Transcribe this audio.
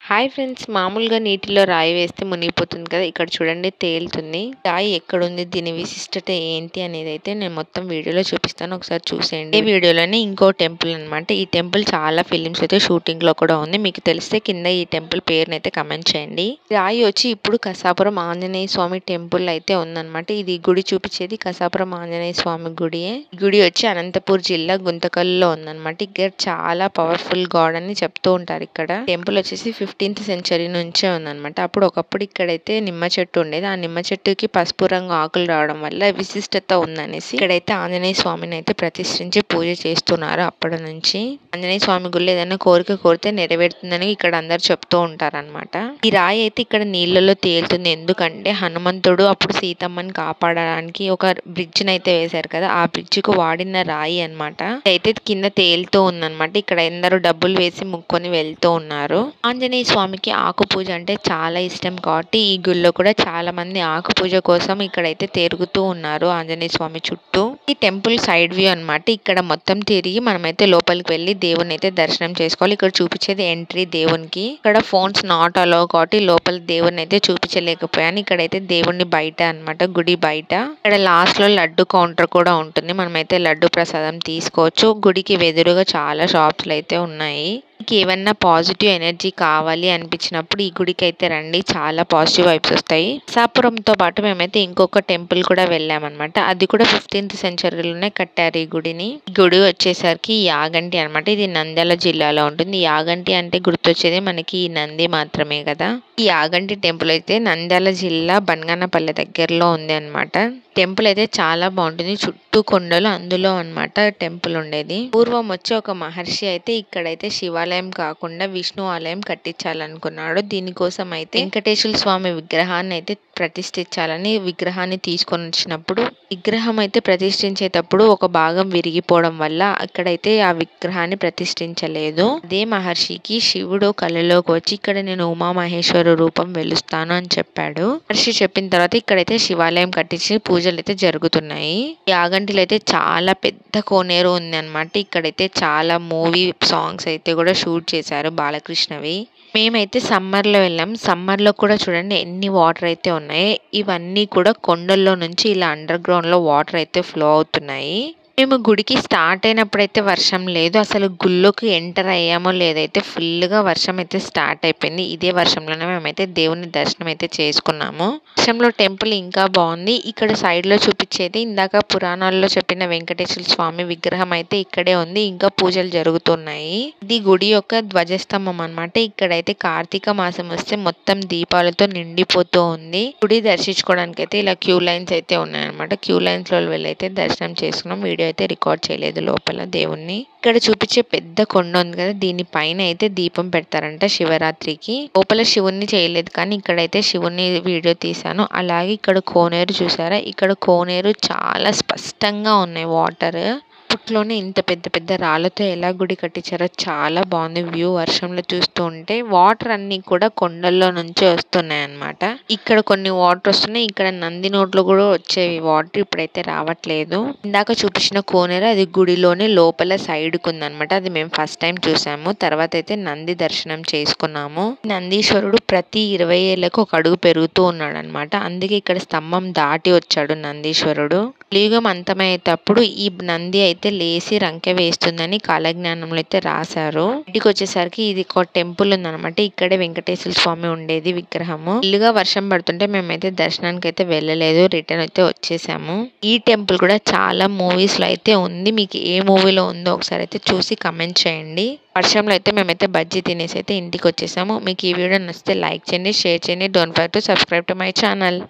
Hi friends, మామూలుగా నీటిలో రాయి వేస్తే మునిగిపోతుంది కదా. ఇక్కడ చూడండి తేలుతుంది. రాయి ఎక్కడుంది, దీని విశిష్టత ఏంటి అనేది అయితే నేను మొత్తం వీడియోలో చూపిస్తాను, ఒకసారి చూసేయండి. ఈ వీడియోలోనే ఇంకో టెంపుల్ అనమాట. ఈ టెంపుల్ చాలా ఫిలిమ్స్ అయితే షూటింగ్ లో కూడా ఉంది. మీకు తెలిస్తే కింద ఈ టెంపుల్ పేరుని అయితే కమెంట్ చేయండి. రాయి వచ్చి ఇప్పుడు కసాపురం ఆంజనేయ స్వామి టెంపుల్ అయితే ఉందన్నమాట. ఇది గుడి చూపించేది కసాపురం ఆంజనేయ స్వామి గుడియే. ఈ గుడి వచ్చి అనంతపూర్ జిల్లా గుంతకల్లో ఉందన్నమాట. ఇక్కడ చాలా పవర్ఫుల్ గాడ్ అని చెప్తూ ఉంటారు. ఇక్కడ టెంపుల్ వచ్చేసి 15th సెంచరీ నుంచే ఉందన్నమాట. ఒకప్పుడు ఇక్కడైతే నిమ్మ చెట్టు ఉండేది. ఆ నిమ్మ చెట్టుకి పసుపు రంగు ఆకులు రావడం వల్ల విశిష్టత ఉందనేసి ఇక్కడైతే ఆంజనేయ స్వామిని అయితే ప్రతిష్ఠించి పూజ చేస్తున్నారు. అప్పటి నుంచి ఆంజనేయ స్వామి గుళ్ళు ఏదైనా కోరిక కోరితే నెరవేరుతుందని ఇక్కడ అందరు చెప్తూ ఉంటారన్నమాట. ఈ రాయి అయితే ఇక్కడ నీళ్ళలో తేలుతుంది. ఎందుకంటే హనుమంతుడు అప్పుడు సీతమ్మని కాపాడడానికి ఒక బ్రిడ్జ్ అయితే వేశారు కదా, ఆ బ్రిడ్జ్ కు వాడిన రాయి అన్నమాట. అయితే కింద తేలుతూ ఉందన్నమాట. ఇక్కడ ఎందరో డబ్బులు వేసి ముక్కొని వెళ్తూ ఉన్నారు. ఆంజనేయ స్వామికి ఆకు పూజ అంటే చాలా ఇష్టం కాబట్టి ఈ గుళ్ళో కూడా చాలా మంది ఆకు పూజ కోసం ఇక్కడైతే తిరుగుతూ ఉన్నారు ఆంజనేయ స్వామి చుట్టూ. ఈ టెంపుల్ సైడ్ వ్యూ అన్నమాట. ఇక్కడ మొత్తం తిరిగి మనమైతే లోపలికి వెళ్ళి దేవుని అయితే దర్శనం చేసుకోవాలి. ఇక్కడ చూపించేది ఎంట్రీ దేవునికి. ఇక్కడ ఫోన్స్ నాట్ అలో కాబట్టి లోపల దేవుని అయితే చూపించలేకపోయాను. ఇక్కడైతే దేవుని బయట అన్నమాట, గుడి బయట. ఇక్కడ లాస్ట్ లో లడ్డు కౌంటర్ కూడా ఉంటుంది. మనమైతే లడ్డు ప్రసాదం తీసుకోవచ్చు. గుడికి వెదురుగా చాలా షాప్స్ అయితే ఉన్నాయి. మీకు ఏమన్నా పాజిటివ్ ఎనర్జీ కావాలి అనిపించినప్పుడు ఈ గుడికి అయితే రండి, చాలా పాజిటివ్ వైబ్స్ వస్తాయి. కసాపురంతో పాటు మేమైతే ఇంకొక టెంపుల్ కూడా వెళ్ళామన్నమాట. అది కూడా 15th సెంచరీలోనే కట్టారు ఈ గుడిని. ఈ గుడి వచ్చేసరికి యాగంటి అనమాట. ఇది నంద్యాల జిల్లాలో ఉంటుంది. యాగంటి అంటే గుర్తొచ్చేది మనకి ఈ నంది మాత్రమే కదా. ఈ యాగంటి టెంపుల్ అయితే నంద్యాల జిల్లా బనగానపల్లె దగ్గరలో ఉంది అనమాట. టెంపుల్ అయితే చాలా బాగుంటుంది. చుట్టూ కొండలు, అందులో అన్నమాట టెంపుల్ ఉండేది. పూర్వం వచ్చి ఒక మహర్షి అయితే ఇక్కడైతే శివాలయం కాకుండా విష్ణు ఆలయం కట్టించాలనుకున్నాడు. దీనికోసం అయితే వెంకటేశ్వర స్వామి విగ్రహాన్ని అయితే ప్రతిష్ఠించాలని విగ్రహాన్ని తీసుకొని వచ్చినప్పుడు విగ్రహం అయితే ప్రతిష్ఠించేటప్పుడు ఒక భాగం విరిగిపోవడం వల్ల అక్కడైతే ఆ విగ్రహాన్ని ప్రతిష్ఠించలేదు. అదే మహర్షికి శివుడు కళలోకి వచ్చి ఇక్కడ నేను ఉమామహేశ్వర రూపం వెలుస్తాను అని చెప్పాడు. మహర్షి చెప్పిన తర్వాత ఇక్కడైతే శివాలయం కట్టించి పూజలు అయితే జరుగుతున్నాయి. యాగంటిలో అయితే చాలా పెద్ద కోనేరు ఉంది అనమాట. ఇక్కడైతే చాలా మూవీ సాంగ్స్ అయితే కూడా షూట్ చేశారు బాలకృష్ణవి. మేమైతే సమ్మర్ లో వెళ్ళాం. సమ్మర్ లో కూడా చూడండి ఎన్ని వాటర్ అయితే ఉన్నాయి. ఇవన్నీ కూడా కొండల్లో నుంచి ఇలా అండర్ గ్రౌండ్ లో వాటర్ అయితే ఫ్లో అవుతున్నాయి. మేము గుడికి స్టార్ట్ అయినప్పుడైతే వర్షం లేదు. అసలు గుళ్ళోకి ఎంటర్ అయ్యామో లేదైతే ఫుల్ గా వర్షం అయితే స్టార్ట్ అయిపోయింది. ఇదే వర్షంలోనే మేమైతే దేవుని దర్శనం అయితే చేసుకున్నాము. వర్షంలో టెంపుల్ ఇంకా బాగుంది. ఇక్కడ సైడ్ లో చూపించేది ఇందాక పురాణాల్లో చెప్పిన వెంకటేశ్వర స్వామి విగ్రహం అయితే ఇక్కడే ఉంది. ఇంకా పూజలు జరుగుతున్నాయి. ఇది గుడి యొక్క ధ్వజస్తంభం అన్నమాట. ఇక్కడైతే కార్తీక మాసం వస్తే మొత్తం దీపాలతో నిండిపోతూ ఉంది. గుడి దర్శించుకోవడానికి అయితే ఇలా క్యూ లైన్స్ అయితే ఉన్నాయన్నమాట. క్యూ లైన్స్ లో వెళ్ళైతే దర్శనం చేసుకున్నాం. వీడియో అయితే రికార్డ్ చేయలేదు లోపల దేవుణ్ణి. ఇక్కడ చూపించే పెద్ద కొండ ఉంది కదా, దీని పైన అయితే దీపం పెడతారంట శివరాత్రికి. లోపల శివుణ్ణి చేయలేదు కానీ ఇక్కడైతే శివుణ్ణి వీడియో తీసాను. అలాగే ఇక్కడ కోనేరు చూసారా, ఇక్కడ కోనేరు చాలా స్పష్టంగా ఉన్నాయి వాటర్. అప్పట్లోనే ఇంత పెద్ద పెద్ద రాళ్ళతో ఎలా గుడి కట్టించారో చాలా బాగుంది వ్యూ. వర్షంలో చూస్తూ ఉంటే వాటర్ అన్ని కూడా కొండల్లో నుంచి వస్తున్నాయి అన్నమాట. ఇక్కడ కొన్ని వాటర్ వస్తున్నాయి. ఇక్కడ నంది నోట్లో కూడా వచ్చేవి వాటర్, ఇప్పుడైతే రావట్లేదు. ఇందాక చూపించిన కోనేరు అది గుడిలోనే లోపల సైడ్ కు ఉందన్నమాట. అది మేము ఫస్ట్ టైం చూసాము. తర్వాత అయితే నంది దర్శనం చేసుకున్నాము. నందీశ్వరుడు ప్రతి 20 ఏళ్లకు ఒక అడుగు పెరుగుతూ ఉన్నాడు అనమాట. అందుకే ఇక్కడ స్తంభం దాటి వచ్చాడు నందీశ్వరుడు. కలియుగం అంతమయ్యేటప్పుడు ఈ నంది అయితే లేసి రంకె వేస్తుందని కాలజ్ఞానంలో అయితే రాశారు. ఇంటికి వచ్చేసరికి ఇది ఒక టెంపుల్ ఉందన్నమాట. ఇక్కడే వెంకటేశ్వర స్వామి ఉండేది విగ్రహము. ఇల్లుగా వర్షం పడుతుంటే మేమైతే దర్శనానికి అయితే వెళ్ళలేదు, రిటర్న్ అయితే వచ్చేసాము. ఈ టెంపుల్ కూడా చాలా మూవీస్ లో అయితే ఉంది. మీకు ఏ మూవీలో ఉందో ఒకసారి అయితే చూసి కమెంట్ చేయండి. వర్షంలో అయితే మేమైతే బజ్జీ తినేసి అయితే ఇంటికి వచ్చేసాము. మీకు ఈ వీడియో నచ్చితే లైక్ చేయండి, షేర్ చేయండి. Don't forget to subscribe to my channel.